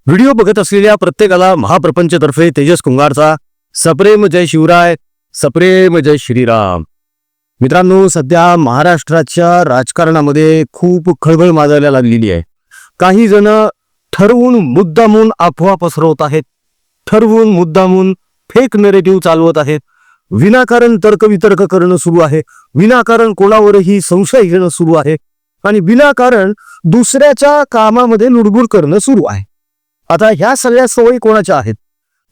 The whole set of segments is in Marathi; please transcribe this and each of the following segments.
व्हिडिओ बघत असलेल्या प्रत्येकाला महाप्रपंचतर्फे तेजस कुंभारचा सप्रेम जय शिवराय, सप्रेम जय श्रीराम. मित्रांनो, सध्या महाराष्ट्राच्या राजकारणामध्ये खूप खळबळ माजायला लागलेली आहे. काही जण ठरवून मुद्दामून अफवा पसरवत आहेत, ठरवून मुद्दामून फेक नरेटिव्ह चालवत आहेत, विनाकारण तर्कवितर्क करणं सुरू आहे, विनाकारण कोणावरही संशय घेणं सुरू आहे आणि विनाकारण दुसऱ्याच्या कामामध्ये लुडबुड करणं सुरू आहे. आता ह्या सगळ्या सवयी कोणाच्या आहेत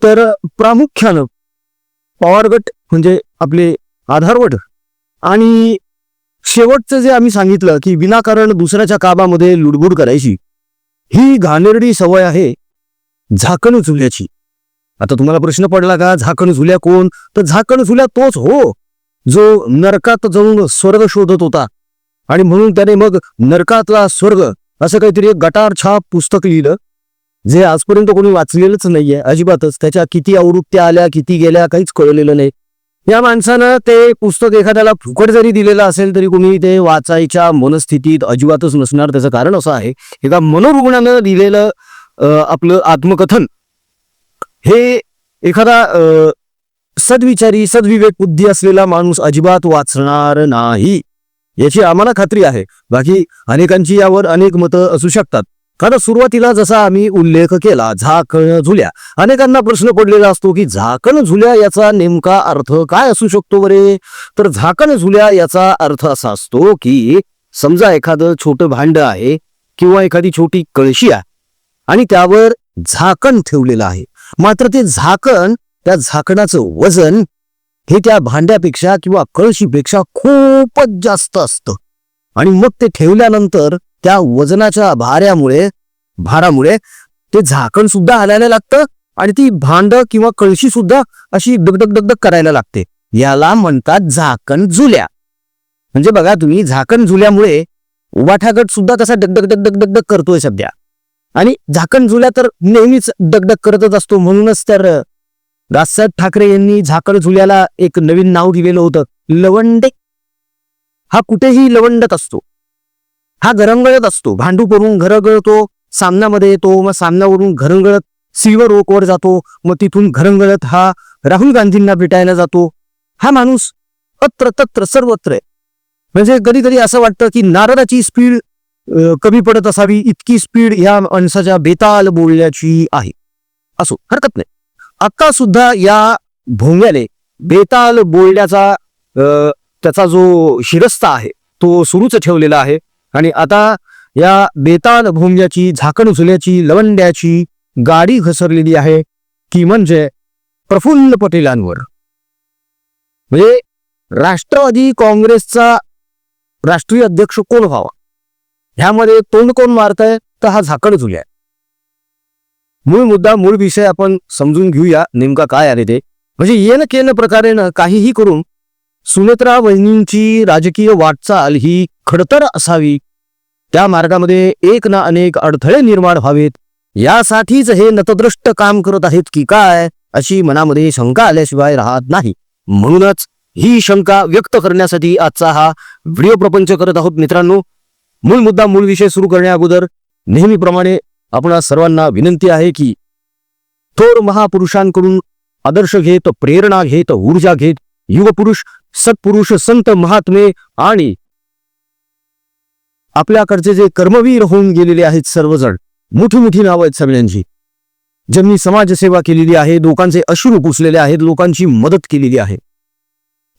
तर प्रामुख्यानं पवार गट म्हणजे आपले आधारवड आणि शेवटचं जे आम्ही सांगितलं की विनाकारण दुसऱ्याच्या कामामध्ये लुडबुड करायची, ही घाणेरडी सवय आहे झाकण झुल्याची. आता तुम्हाला प्रश्न पडला का झाकण झुल्या कोण? तर झाकण झुल्या तोच हो जो नरकात जाऊन स्वर्ग शोधत होता आणि म्हणून त्याने मग नरकातला स्वर्ग असं काहीतरी एक गटार छाप पुस्तक लिहिलं जे आजपर्यंत कोणी वाचलेलंच नाहीये अजिबातच. त्याच्या किती आवृत्त्या आल्या किती गेल्या काहीच कळलेलं नाही. या माणसानं ते पुस्तक एखाद्याला फुकट जरी दिलेलं असेल तरी कोणी ते वाचायच्या मनस्थितीत अजिबातच नसणार. त्याचं कारण असं आहे, एका मनोरुग्णानं लिहिलेलं आपलं आत्मकथन हे एखादा सद्विचारी सद्विवेक बुद्धी असलेला माणूस अजिबात वाचणार नाही याची आम्हाला खात्री आहे. बाकी अनेकांची यावर अनेक मतं असू शकतात. कारण सुरुवातीला जसा आम्ही उल्लेख केला झाकण झुल्या, अनेकांना प्रश्न पडलेला असतो की झाकण झुल्या याचा नेमका अर्थ काय असू शकतो बरे? तर झाकण झुल्या याचा अर्थ असा असतो की समजा एखादं छोटं भांड आहे किंवा एखादी छोटी कळशी आहे आणि त्यावर झाकण ठेवलेलं आहे, मात्र ते झाकण, त्या झाकणाचं वजन हे त्या भांड्यापेक्षा किंवा कळशीपेक्षा खूपच जास्त असतं आणि मग ते ठेवल्यानंतर त्या वजनाच्या भारामुळे ते झाकण सुद्धा हलायला लागतं आणि ती भांड किंवा कळशी सुद्धा अशी डगडग डगडग करायला लागते. याला म्हणतात झाकण झुल्या. म्हणजे बघा तुम्ही, झाकण झुल्यामुळे उभाठा गट सुद्धा कसा डगडग डगडग डगडग करतोय सध्या, आणि झाकण झुल्या तर नेहमीच डगडग करतच असतो. म्हणूनच तर राजसाहेब ठाकरे यांनी झाकण झुल्याला एक नवीन नाव दिलेलं होतं, लवंडे. हा कुठेही लवंडत असतो, हा घरंगळत असतो. भांडू करून घरंगळतो, सामनामध्ये येतो, मग सामनावरून घरंगळत सिल्वर ओकवर जातो, मग तिथून घरंगळत हा राहुल गांधींना भेटायला जातो. हा माणूस अत्र तत्र सर्वत्र आहे. म्हणजे कधी कधी असं वाटतं की नारदाची स्पीड कमी पडत असावी, इतकी स्पीड ह्या माणसाच्या बेताल बोलण्याची आहे. असो, हरकत नाही. आता सुद्धा या भोंग्याने बेताल बोलण्याचा त्याचा जो शिरस्ता आहे तो सुरूच ठेवलेला आहे. आणि आता या बेताल भोंग्याची, झाकण झुल्याची, लवंड्याची गाडी घसरलेली आहे की म्हणजे प्रफुल्ल पटेलांवर. म्हणजे राष्ट्रवादी काँग्रेसचा राष्ट्रीय अध्यक्ष कोण व्हावा ह्यामध्ये तोंड कोण मारतंय तर हा झाकण झुल्या. मूळ मुद्दा, मूळ विषय आपण समजून घेऊया नेमका काय आहे ते. म्हणजे येन केन प्रकारेनं काहीही करून सुनेत्रा वहिनींची राजकीय वाटचाल ही खडतर असावी, त्या मार्गामध्ये एक ना अनेक अडथळे निर्माण व्हावेत यासाठीच हे नतद्रष्ट काम करत आहेत की काय, अशी मनामध्ये शंका आल्याशिवाय राहत नाही. म्हणूनच ही शंका व्यक्त करण्यासाठी आजचा हा व्हिडिओ प्रपंच करत आहोत. मित्रांनो, मूळ मुद्दा, मूळ विषय सुरू करण्या अगोदर नेहमीप्रमाणे आपणा सर्वांना विनंती आहे की थोर महापुरुषांकडून आदर्श घेत, प्रेरणा घेत, ऊर्जा घेत युगपुरुष, सत्पुरुष, संत, महात्मे आणि आपल्याकडचे जे कर्मवीर होऊन गेलेले आहेत सर्वजण, मोठी मोठी नावं आहेत सगळ्यांची, ज्यांनी समाजसेवा केलेली आहे, लोकांचे अश्रू पुसलेले आहेत, लोकांची मदत केलेली आहे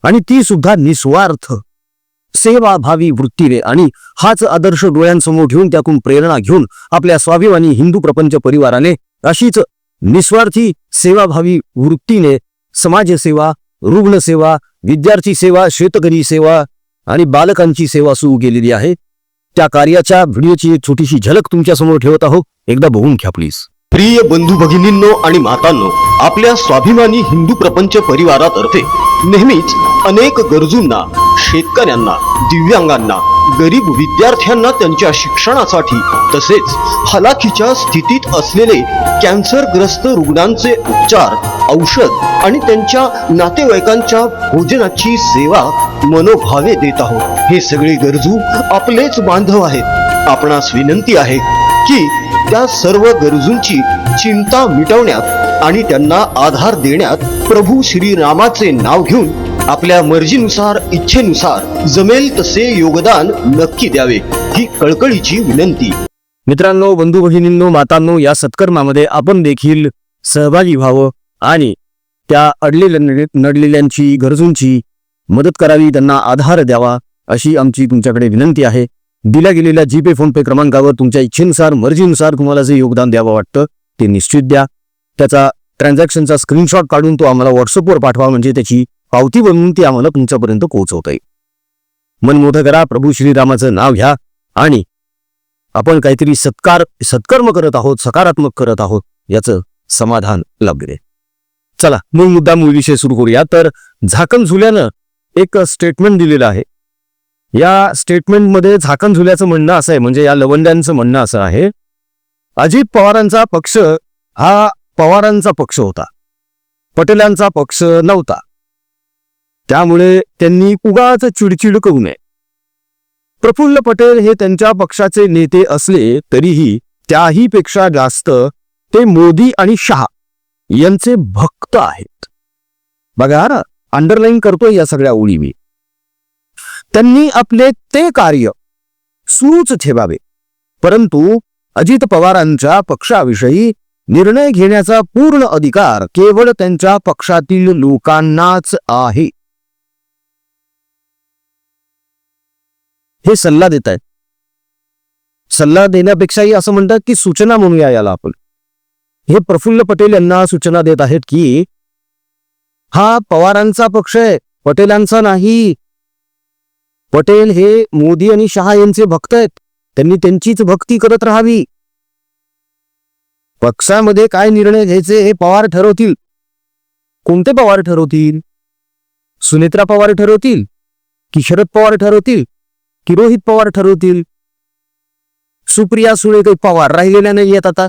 आणि ती सुद्धा निस्वार्थ सेवाभावी वृत्तीने. आणि हाच आदर्श डोळ्यांसमोर ठेवून त्यातून प्रेरणा घेऊन आपल्या स्वाभिमानी हिंदू प्रपंच परिवाराने अशीच निस्वार्थी सेवाभावी वृत्तीने समाजसेवा, रुग्णसेवा, विद्यार्थी सेवा, शेतकरी सेवा आणि बालकांची सेवा सुरू केलेली आहे. त्या कार्याच्या व्हिडिओची एक छोटीशी झलक तुमच्या समोर ठेवत आहोत, एकदा बघून घ्या प्लीज. प्रिय बंधू भगिनींनो आणि मातांनो, आपल्या स्वाभिमानी हिंदू प्रपंच परिवारातर्फे नेहमीच अनेक गरजूंना, शेतकऱ्यांना, दिव्यांगांना, गरीब विद्यार्थ्यांना त्यांच्या शिक्षणासाठी तसेच हलाखीच्या स्थितीत असलेले कॅन्सरग्रस्त रुग्णांचे उपचार, औषध आणि त्यांच्या नातेवाईकांच्या भोजनाची सेवा मनोभावे देत आहोत. हे सगळे गरजू आपलेच बांधव आहेत. आपणास विनंती आहे की त्या सर्व गरजूंची चिंता मिटवण्यात आणि त्यांना आधार देण्यात प्रभू श्रीरामाचे नाव घेऊन आपल्या मर्जीनुसार इच्छेनुसार जमेल तसे योगदान नक्की द्यावे, ही कळकळीची विनंती. मित्रांनो, बंधू भगिनींनो, मातांनो, या सत्कर्मामध्ये आपण देखील सहभागी व्हावं आणि त्या नडलेल्यांची गरजूंची मदत करावी, त्यांना आधार द्यावा, अशी आमची तुमच्याकडे विनंती आहे. दिल्या गेलेल्या जीपे फोनपे क्रमांकावर तुमच्या इच्छेनुसार मर्जीनुसार तुम्हाला जे योगदान द्यावं वाटतं ते निश्चित द्या. त्याचा ट्रान्झॅक्शनचा स्क्रीनशॉट काढून तो आम्हाला व्हॉट्सअपवर पाठवा, म्हणजे त्याची पावती बनवून ती आम्हाला तुमच्यापर्यंत पोहोचवता येईल. मन मोठं करा, प्रभू श्रीरामाचं नाव घ्या आणि आपण काहीतरी सत्कर्म करत आहोत, सकारात्मक करत आहोत, याचं समाधान लाभले. चला मूळ मुद्दा, मूळ विषय सुरू करूया. तर झाकण झुल्यानं एक स्टेटमेंट दिलेलं आहे. या स्टेटमेंटमध्ये झाकण झुल्याचं म्हणणं असं आहे, म्हणजे या लवंड्यांचं म्हणणं असं आहे, अजित पवारांचा पक्ष हा पवारांचा पक्ष होता, पटेलांचा पक्ष नव्हता, त्यामुळे त्यांनी उगाच चिडचिड करू नये. प्रफुल्ल पटेल हे त्यांच्या पक्षाचे नेते असले तरीही त्याही पेक्षा जास्त ते मोदी आणि शहा यांचे भक्त आहेत. बघा ना, अंडरलाईन करतोय या सगळ्या ओळी मी. त्यांनी आपले ते कार्य सुरूच ठेवावे, परंतु अजित पवारांच्या पक्षाविषयी निर्णय घेण्याचा पूर्ण अधिकार केवळ त्यांच्या पक्षातील लोकांनाच आहे. हे सल्ला देत आहेत. सल्ला देण्यापेक्षाही असं म्हणतात की सूचना म्हणूया याला आपण. हे प्रफुल्ल पटेल यांना सूचना देत आहेत की हा पवारांचा पक्ष आहे, पटेलांचा नाही. पटेल हे मोदी आणि शहा यांचे भक्त आहेत, त्यांनी त्यांचीच भक्ती करत राहावी. पक्षामध्ये काय निर्णय घ्यायचे हे पवार ठरवतील. कोणते पवार ठरवतील? सुनेत्रा पवार ठरवतील की शरद पवार ठरवतील की रोहित पवार ठरवतील? सुप्रिया सुळे काही पवार राहिलेल्या नाही आहेत आता.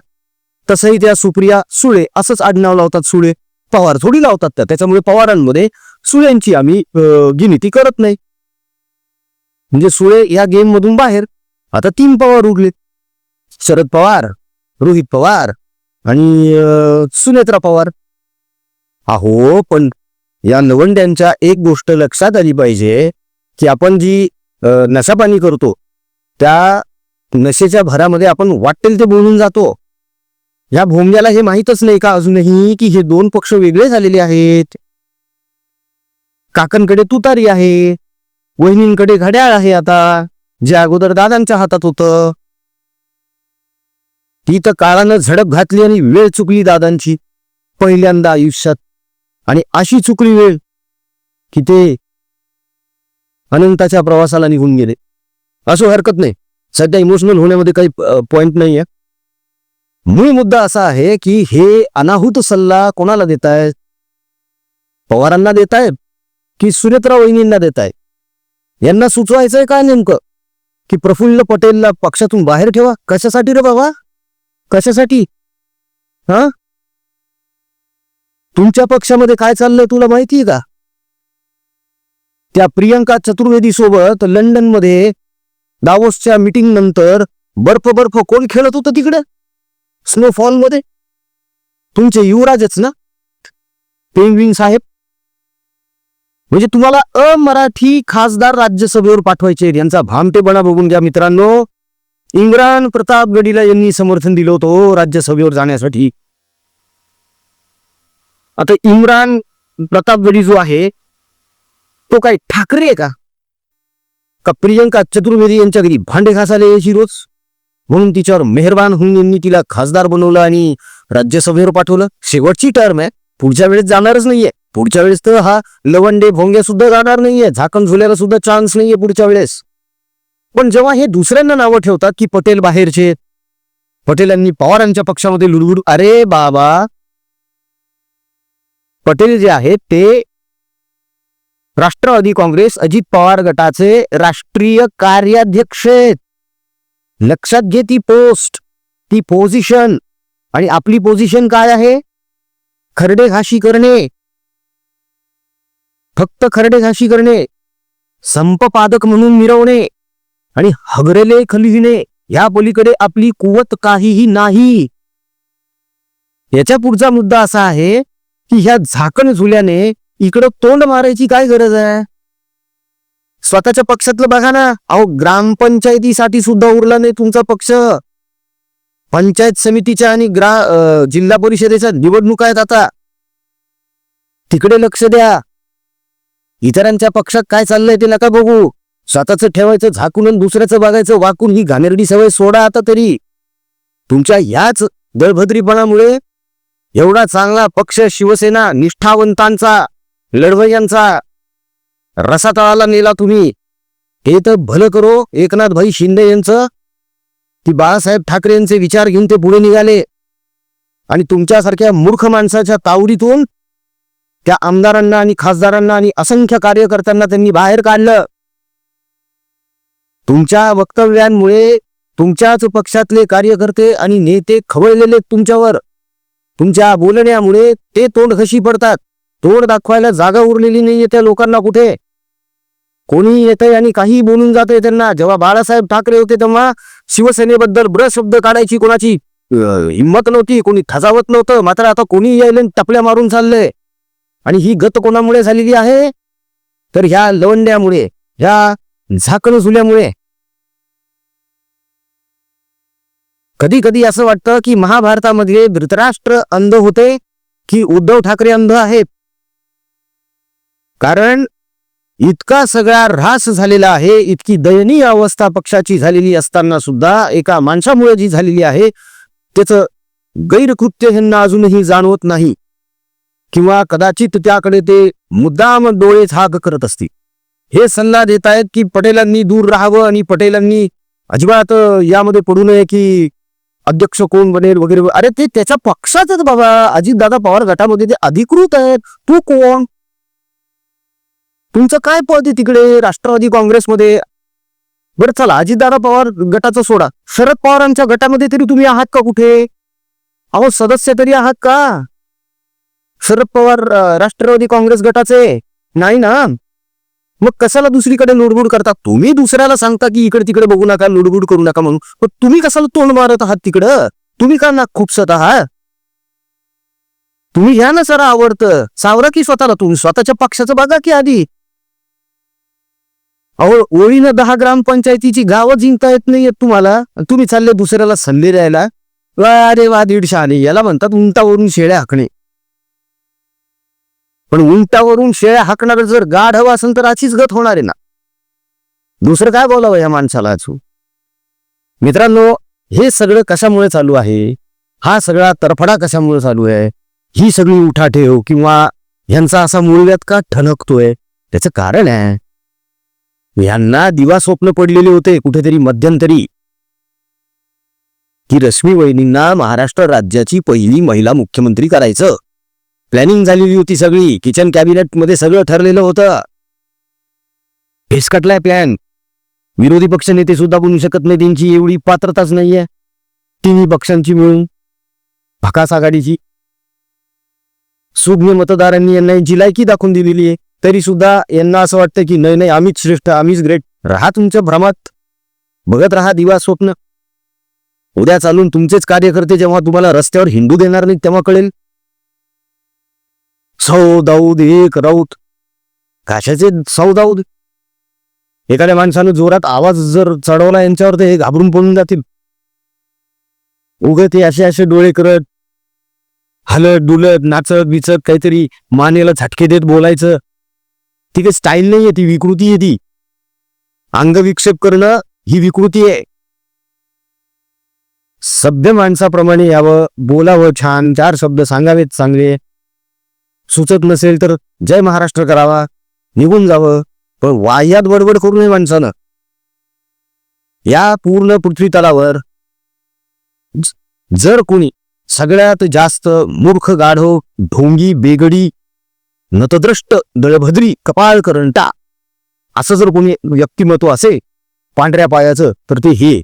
तसंही त्या सुप्रिया सुळे असंच आडनाव लावतात, सुळे पवार थोडी लावतात त्या. त्याच्यामुळे पवारांमध्ये सुळ्यांची आम्ही गिनती करत नाही. म्हणजे सुळे या गेम मधून बाहेर. आता 3 पवार उरले, शरद पवार, रोहित पवार आणि सुनेत्रा पवार. अहो, पण या लवंड्यांच्या एक गोष्ट लक्षात आली पाहिजे की आपण जी नशापाणी करतो त्या नशेच्या भरामध्ये आपण वाटेल ते बोलून जातो. या भोंग्याला हे माहीतच नाही का अजूनही की हे 2 पक्ष वेगळे झालेले आहेत. काकांकडे तुतारी आहे, वहिनींकडे घड्याळ आहे आता, जे अगोदर दादांच्या हातात होतं. ती तर काळानं झडप घातली आणि वेळ चुकली दादांची पहिल्यांदा आयुष्यात. आणि अशी चुकली वेळ की ते अनंताच्या प्रवासाला निघून गेले. असो, हरकत नाही, सध्या इमोशनल होण्यामध्ये काही पॉइंट नाही आहे. मूळ मुद्दा असा आहे की हे अनाहूत सल्ला कोणाला देतायत? पवारांना देतायत की सुनेत्रा वहिनींना देतायत? यांना सुचवायचंय का नेमकं की प्रफुल्ल पटेलला पक्षातून बाहेर ठेवा? कशासाठी रे बाबा, कशासाठी? हा, तुमच्या पक्षामध्ये काय चाललंय तुला माहितीये का? त्या प्रियंका चतुर्वेदी सोबत लंडन मध्ये दावोसच्या मीटिंग नंतर बर्फ कोण खेळत होतं तिकडे स्नोफॉल मध्ये? तुमचे युवराजच ना, पेंग्विन साहेब. म्हणजे तुम्हाला अमराठी खासदार राज्यसभेवर पाठवायचे. यांचा भामटेपणा बघून घ्या मित्रांनो. इम्रान प्रतापगडीला यांनी समर्थन दिलं होतं राज्यसभेवर जाण्यासाठी. आता इम्रान प्रतापगडी जो आहे तो काय ठाकरे आहे का? प्रियंका चतुर्वेदी यांच्या घरी भांडे घासायला यायची रोज, म्हणून तिच्यावर मेहरबान होऊन यांनी तिला खासदार बनवलं आणि राज्यसभेवर पाठवलं. शेवटची टर्म आहे, पुढच्या वेळेस जाणारच नाहीये. पुढच्या वेळेस तर हा लवंडे भोंगे सुद्धा जाणार नाहीये, झाकण झुल्याला सुद्धा चान्स नाहीये पुढच्या वेळेस. पण जेव्हा हे दुसऱ्यांना नावं ठेवतात की पटेल बाहेरचे, पटेलांनी पवारांच्या पक्षामध्ये लुडबुड, अरे बाबा, पटेल जे आहेत ते राष्ट्रवादी काँग्रेस अजित पवार गटाचे राष्ट्रीय कार्याध्यक्ष आहेत. लक्षात घे ती पोस्ट, ती पोझिशन. आणि आपली पोझिशन काय आहे? खरडे घाशी करणे, फक्त खरडे घाशी करणे, संपपादक म्हणून मिरवणे आणि हगरेले खलिविणे. ह्या पलीकडे आपली कुवत काहीही नाही. याच्या पुढचा मुद्दा असा आहे की ह्या झाकण झुल्याने इकडं तोंड मारायची काय गरज आहे. स्वतःच्या पक्षातलं बघा ना. अहो, ग्रामपंचायतीसाठी सुद्धा उरला नाही तुमचा पक्ष. पंचायत समितीच्या आणि जिल्हा परिषदेच्या निवडणुका आहेत आता. तिकडे लक्ष द्या. इतरांच्या पक्षात काय चाललंय ते नका बघू. स्वतःच ठेवायचं झाकून आणि दुसऱ्याचं बघायचं वाकून. ही घाणेरडी सवय सोडा आता तरी. तुमच्या याच दळभद्रीपणामुळे एवढा चांगला पक्ष शिवसेना निष्ठावंतांचा लढवय्यांचा रसातळाला नेला तुम्ही. हे तर भलं करो एकनाथ भाई शिंदे यांचं की बाळासाहेब ठाकरे यांचे विचार घेऊन ते पुढे निघाले आणि तुमच्यासारख्या मूर्ख माणसाच्या तावडीतून त्या आमदारांना आणि खासदारांना आणि असंख्य कार्यकर्त्यांना त्यांनी बाहेर काढलं. तुमच्या वक्तव्यांमुळे तुमच्याच पक्षातले कार्यकर्ते आणि नेते खवळलेले तुमच्यावर. तुमच्या बोलण्यामुळे ते तोंड खशी पडतात. तोंड दाखवायला जागा उरलेली नाहीये त्या लोकांना कुठे. कोणी येतंय आणि काही बोलून जातंय त्यांना. जेव्हा बाळासाहेब ठाकरे होते तेव्हा शिवसेनेबद्दल शब्द काढायची कोणाची हिंमत नव्हती, कोणी थजावत नव्हतं. मात्र आता कोणी यायला टपल्या मारून चाललंय. आणि ही गत कोणामुळे झालेली आहे तर ह्या लवंड्यामुळे, ह्या झाकण झुल्यामुळे. कधी कधी असं वाटतं की महाभारतामध्ये धृतराष्ट्र अंध होते की उद्धव ठाकरे अंध आहेत. कारण इतका सगळा ऱ्हास झालेला आहे, इतकी दयनीय अवस्था पक्षाची झालेली असताना सुद्धा एका माणसामुळे जी झालेली आहे त्याचं गैरकृत्य ह्यांना अजूनही जाणवत नाही. किंवा कदाचित त्याकडे ते मुद्दाम डोळे झाक करत असतील. हे सल्ला देत आहेत की पटेलांनी दूर राहावं आणि पटेलांनी अजिबात यामध्ये पडू नये की अध्यक्ष कोण बनेल वगैरे. अरे ते त्याच्या पक्षातच बाबा. अजितदादा पवार गटामध्ये ते अधिकृत आहेत. तू कोण? तुमचं काय पद आहे तिकडे राष्ट्रवादी काँग्रेसमध्ये? बरं चला, अजितदादा पवार गटाचं सोडा, शरद पवारांच्या गटामध्ये तरी तुम्ही आहात का कुठे? अहो, सदस्य तरी आहात का? शरद पवार राष्ट्रवादी काँग्रेस गटाचे नाही ना. मग कशाला दुसरीकडे लुडबुड करता? तुम्ही दुसऱ्याला सांगता की इकडे तिकडे बघू नका, लुडबुड करू नका म्हणून. पण तुम्ही कशाला तोंड मारत आहात तिकडं? तुम्ही का नाक खुपसत आहात? तुम्ही घ्या ना सर आवडतं, सावरा की स्वतःला. तुम्ही स्वतःच्या पक्षाचं बघा की आधी. अहो, ओळीनं 10 ग्रामपंचायतीची गावं जिंकता येत नाहीयेत तुम्हाला. तुम्ही चालले दुसऱ्याला सल्ले द्यायला. अरे वा, दीड शहाणे. याला म्हणतात उंटावरून शेळ्या हाकणे. पण उंटावरून शेळ्या हाकणार जर गाढ हवा असेल तर अशीच गत होणार आहे ना. दुसरं काय बोलावं या माणसाला अजून. मित्रांनो, हे सगळं कशामुळे चालू आहे? हा सगळा तरफडा कशामुळे चालू आहे? ही सगळी उठाठेव किंवा ह्यांचा असा मूळव्याध का ठणकतोय? त्याचं कारण आहे ह्यांना दिवा स्वप्न पडलेले होते कुठेतरी मध्यंतरी की रश्मी वहिनींना महाराष्ट्र राज्याची पहिली महिला मुख्यमंत्री करायचं. प्लॅनिंग झालेली होती सगळी. किचन कॅबिनेट मध्ये सगळं ठरलेलं होतं. फेसकटलाय प्लॅन. विरोधी पक्ष नेते सुद्धा बोलू शकत नाही, त्यांची एवढी पात्रताच नाहीये. तिन्ही पक्षांची मिळून भकास आघाडीची सुज्ञ मतदारांनी यांना यांची लायकी दाखवून दिलेली आहे. तरी सुद्धा यांना असं वाटतं की नाही नाही, आम्हीच श्रेष्ठ, आम्हीच ग्रेट. राहा तुमच्या भ्रमात, बघत राहा दिवा स्वप्न. उद्या चालून तुमचेच कार्यकर्ते जेव्हा तुम्हाला रस्त्यावर हिंडू देणार नाहीत तेव्हा कळेल. सौ दाऊद एक राऊत. कशाचे सौ दाऊद? एखाद्या माणसानं जोरात आवाज जर चढवला यांच्यावर तर हे घाबरून पळून जातील. उगं ते असे असे डोळे करत हलत डुलत नाचत बिचत काहीतरी मानेला झटके देत बोलायचं. ती काही स्टाईल नाहीये, ती विकृती आहे. ती अंगविक्षेप करणं ही विकृती आहे. सभ्य माणसाप्रमाणे यावं, बोलावं, छान 4 शब्द सांगावेत चांगले. सुचत नसेल तर जय महाराष्ट्र करावा, निघून जावं. पण वाह्यात बडबड करू नये माणसानं. या पूर्ण पृथ्वी तलावर जर कोणी सगळ्यात जास्त मूर्ख, गाढव, ढोंगी, बेगडी, नतद्रष्ट, दळभद्री, कपाळ करंटा असं जर कोणी व्यक्तिमत्व असे पांढऱ्या पायाचं तर ते हे.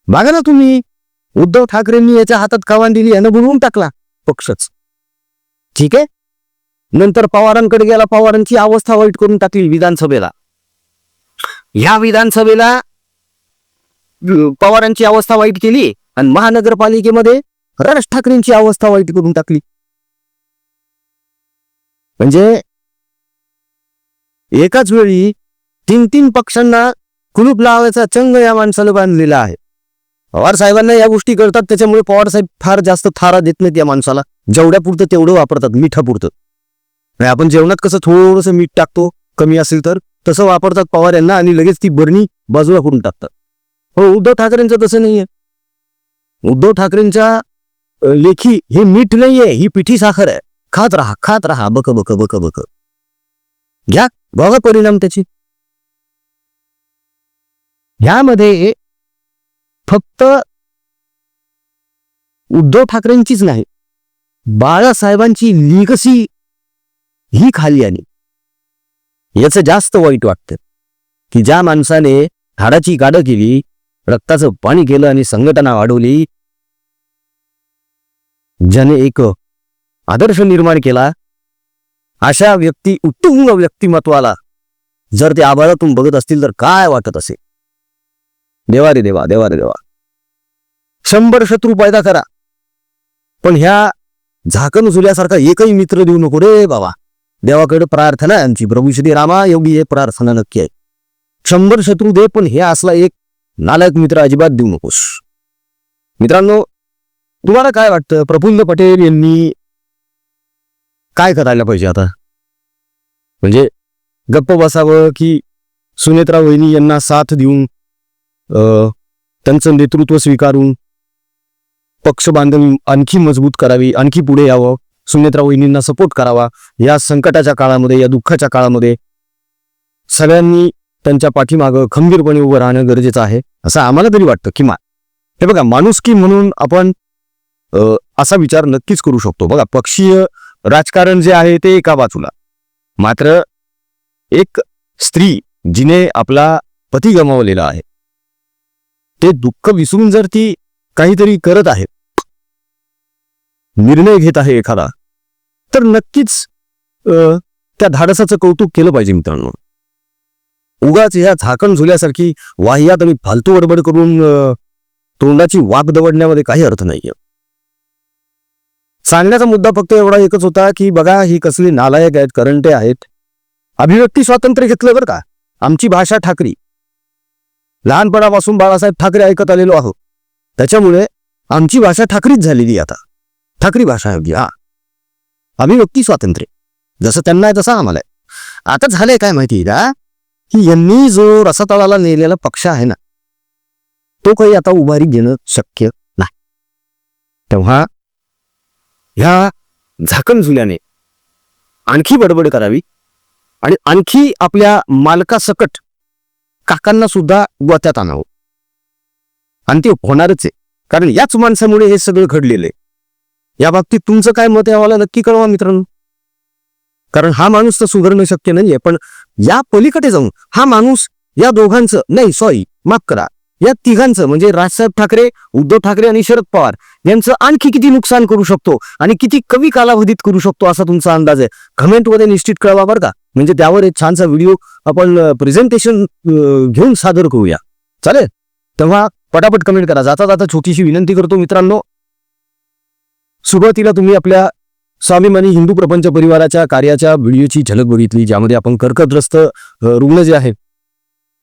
बघा ना तुम्ही, उद्धव ठाकरेंनी याच्या हातात कमान दिली, यानं बुडवून टाकला पक्षच. ठीक आहे. नंतर पवारांकडे गेला, पवारांची अवस्था वाईट करून टाकली विधानसभेला. ह्या विधानसभेला पवारांची अवस्था वाईट केली आणि महानगरपालिकेमध्ये राज ठाकरेंची अवस्था वाईट करून टाकली. म्हणजे एकाच वेळी 3 पक्षांना कुलूप लावायचा चंग या माणसाला बांधलेला आहे. पवार साहेबांना या गोष्टी करतात, त्याच्यामुळे पवार साहेब फार जास्त थारा देत नाहीत या माणसाला. जेवढ्या पुरतं तेवढं वापरतात, मिठापुरतं. आपण जेवणात कसं थोडंसं मीठ टाकतो कमी असेल तर, तसं वापरतात पवार यांना आणि लगेच ती बरणी बाजूला करून टाकतात. हो, उद्धव ठाकरेंचं तसं नाहीये. उद्धव ठाकरेंच्या लेखी हे मीठ नाहीये, ही पिठी साखर आहे. खात राहा बक बक बक बक. घ्या बघा परिणाम त्याची. ह्यामध्ये फक्त उद्धव ठाकरेंचीच नाही, बाळासाहेबांची लिगसी ही खाली आली. याचं जास्त वाईट वाटतं की ज्या माणसाने हाडाची गाडं केली, रक्ताचं पाणी केलं आणि संघटना वाढवली, ज्याने एक आदर्श निर्माण केला, अशा व्यक्ती उत्तुंग व्यक्तिमत्वाला जर ते आभाळातून बघत असतील तर काय वाटत असेल. देवा रे देवा, देवा रे देवा. 100 शत्रू पैदा करा, पण ह्या झाकण उचलल्यासारखा एकही मित्र देऊ नको रे बाबा. देवाकडे प्रार्थना आहे आमची, प्रभू श्री रामा एवढी हे प्रार्थना नक्की आहे. 100 शत्रू दे, पण हे असला एक नालायक मित्र अजिबात देऊ नकोस. मित्रांनो, तुम्हाला काय वाटतं, प्रफुल्ल पटेल यांनी काय करायला पाहिजे आता? म्हणजे गप्प बसावं की सुनेत्रा वहिनी यांना साथ देऊन त्यांचं नेतृत्व स्वीकारून पक्ष बांधणी आणखी मजबूत करावी, आणखी पुढे यावं, सुनेत्रा वहिनींना सपोर्ट करावा या संकटाच्या काळामध्ये, या दुःखाच्या काळामध्ये सगळ्यांनी त्यांच्या पाठीमागं खंबीरपणे उभं राहणं गरजेचं आहे असं आम्हाला तरी वाटतं. किमान हे बघा, माणुसकी म्हणून आपण असा विचार नक्कीच करू शकतो. बघा, पक्षीय राजकारण जे आहे ते एका बाजूला, मात्र एक स्त्री जिने आपला पती गमावलेला आहे, ते दुःख विसरून जर ती काहीतरी करत आहे, निर्णय घेत आहे एखादा, तर नक्कीच त्या धाडसाचं कौतुक केलं पाहिजे. मित्रांनो, उगाच ह्या झाकण झुल्यासारखी वाह्यात आणि फालतू बडबड करून तोंडाची वाक दवडण्यामध्ये काही अर्थ नाहीये. सांगण्याचा मुद्दा फक्त एवढा एकच होता की बघा, ही कसली नालायक आहेत, करंटे आहेत. अभिव्यक्ती स्वातंत्र्य घेतलं बरं का. आमची भाषा ठाकरी, लहानपणापासून बाळासाहेब ठाकरे ऐकत आलेलो आहोत, त्याच्यामुळे आमची भाषा ठाकरीच झालेली. आता ठाकरी भाषा आहे. हा, अभिव्यक्ती स्वातंत्र्य जसं त्यांना आहे तसं आम्हाला आहे. आता झालंय काय माहिती का, की यांनी जो रसातळाला नेलेला पक्ष आहे ना, तो काही आता उभारी घेणं शक्य नाही. तेव्हा ह्या झाकण झुल्याने आणखी बडबड करावी आणि आणखी आपल्या मालकासकट काकांना सुद्धा गोत्यात आणावं. आणि ते होणारच आहे, कारण याच माणसामुळे हे सगळं घडलेलं आहे. या बाबतीत तुमचं काय मत आहे आम्हाला नक्की कळवा मित्रांनो. कारण हा माणूस तर सुधारणं शक्य नाहीये, पण या पलीकडे जाऊन हा माणूस या दोघांचं, नाही सॉरी माफ करा, या तिघांचं म्हणजे राजसाहेब ठाकरे, उद्धव ठाकरे आणि शरद पवार यांचं आणखी किती नुकसान करू शकतो आणि किती कमी कालावधीत करू शकतो असा तुमचा अंदाज आहे. कमेंटमध्ये निश्चित कळवा बरं का. म्हणजे त्यावर एक छानसा व्हिडिओ आपण प्रेझेंटेशन घेऊन सादर करूया. चालेल, तेव्हा पटापट कमेंट करा. जाता जाता छोटीशी विनंती करतो मित्रांनो, सुरुवातीला तुम्ही आपल्या स्वाभिमानी हिंदू प्रपंच परिवाराच्या कार्याच्या व्हिडिओची झलक बघितली, ज्यामध्ये आपण कर्कटग्रस्त रुग्ण जे आहेत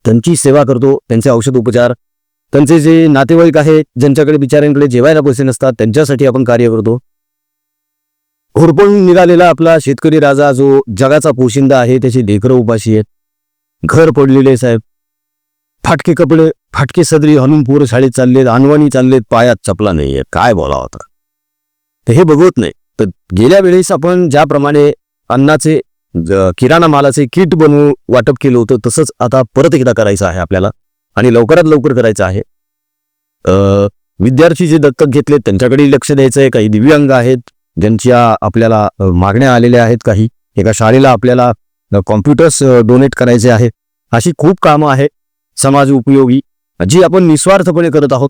त्यांची सेवा करतो, त्यांचे औषध उपचार, त्यांचे जे नातेवाईक आहेत ज्यांच्याकडे बिचाऱ्यांकडे जेवायला पैसे नसतात त्यांच्यासाठी आपण कार्य करतो. होरपळून निघालेला आपला शेतकरी राजा जो जगाचा पोशिंदा आहे, त्याची लेकरं उपाशी आहेत, घर पडलेले साहेब, फाटके कपडे, फाटके सदरी हलून पोरं शाळेत चाललेत, अनवाणी चाललेत, पायात चपला नाहीये, काय बोलावं होता. तर हे बघवत नाही. तर गेल्या वेळेस आपण ज्याप्रमाणे अन्नाचे किराणा मालाचे किट बनवून वाटप केलं होतं, तसंच आता परत एकदा करायचं आहे आपल्याला आणि लवकरात लवकर करायचं आहे. विद्यार्थी जे दत्तक घेतलेत त्यांच्याकडे लक्ष द्यायचं आहे. काही दिव्यांग आहेत ज्यांच्या आपल्याला मागण्या आलेल्या आहेत, काही एका शाळेला आपल्याला कॉम्प्युटर्स डोनेट करायचे आहेत. अशी खूप कामं आहेत समाज उपयोगी, जी आपण निस्वार्थपणे करत आहोत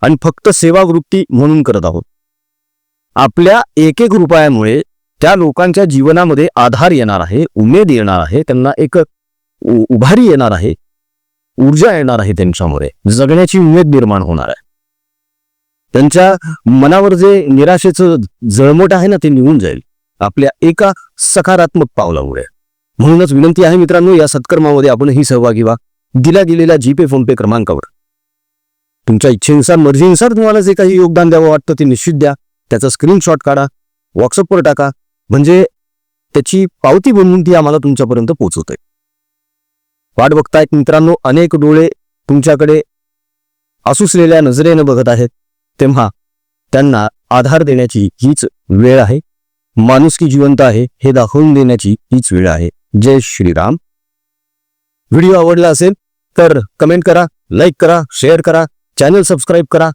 आणि फक्त सेवावृत्ती म्हणून करत आहोत. आपल्या एक एक रुपयामुळे त्या लोकांच्या जीवनामध्ये आधार येणार आहे, उमेद येणार आहे, त्यांना एक उभारी येणार आहे. ऊर्जा येणार आहे त्यांच्यामध्ये, जगण्याची उमेद निर्माण होणार आहे. त्यांच्या मनावर जे निराशेचं जळमट आहे ना ते निघून जाईल आपल्या एका सकारात्मक पावलामुळे. म्हणूनच विनंती आहे मित्रांनो, या सत्कर्मामध्ये आपणही सहभागी व्हा. दिल्या गेलेल्या जीपे फोनपे क्रमांकावर तुमच्या इच्छेनुसार मर्जीनुसार तुम्हाला जे काही योगदान द्यावं वाटतं ते निश्चित द्या. त्याचा स्क्रीनशॉट काढा, व्हॉट्सअपवर टाका, म्हणजे त्याची पावती बनवून ती आम्हाला तुमच्यापर्यंत पोहोचवते. वाट बघतायत मित्रांनो, अनेक डोळे तुमच्याकडे आसुसलेल्या नजरेनं बघत आहेत, तेव्हा त्यांना आधार देण्याची हीच वेळ आहे. माणुसकी जिवंत आहे हे दाखवून देण्याची हीच वेळ आहे. जय श्रीराम. व्हिडिओ आवडला असेल तर कमेंट करा, लाईक करा, शेअर करा, चॅनल सबस्क्राईब करा.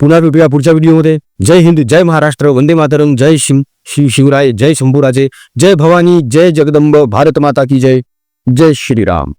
पुन्हा भेटूया पुढच्या व्हिडिओमध्ये. जय हिंद, जय महाराष्ट्र, वंदे मातरम, जय शिवराय, जय शंभूराजे, जय भवानी, जय जगदंब, भारत माता की जय. जय श्रीराम.